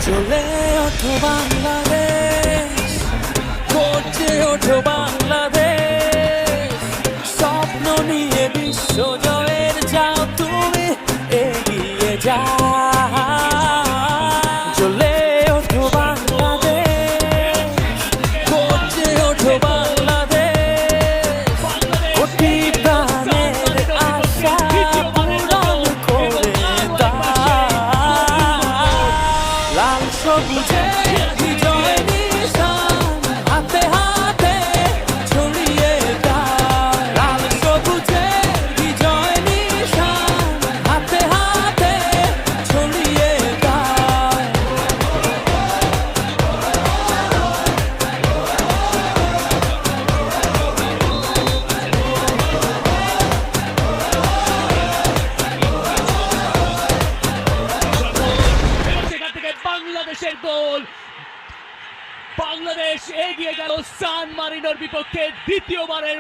চলে ওঠো বাংলাদেশ, গর্জে ওঠো বাংলাদেশ, স্বপ্ন নিয়ে বিশ্ব জয়ের যাও তুমি এগিয়ে যাও। চলে ওঠো বাংলাদেশ, গর্জে ওঠো বাংলাদেশ, কোটি প্রাণের আশা পূরণ করে দাও। লাল সবুজে বিজয় নিশান হাতে হাতে ছড়িয়ে দাও। লাল সবুজে বিজয় নিশান হাতে হাতে ছড়িয়ে দাও। সেখান থেকে বাংলাদেশের গোল। বাংলাদেশ এগিয়ে গেল সান মারিনোর বিপক্ষে দ্বিতীয়বারের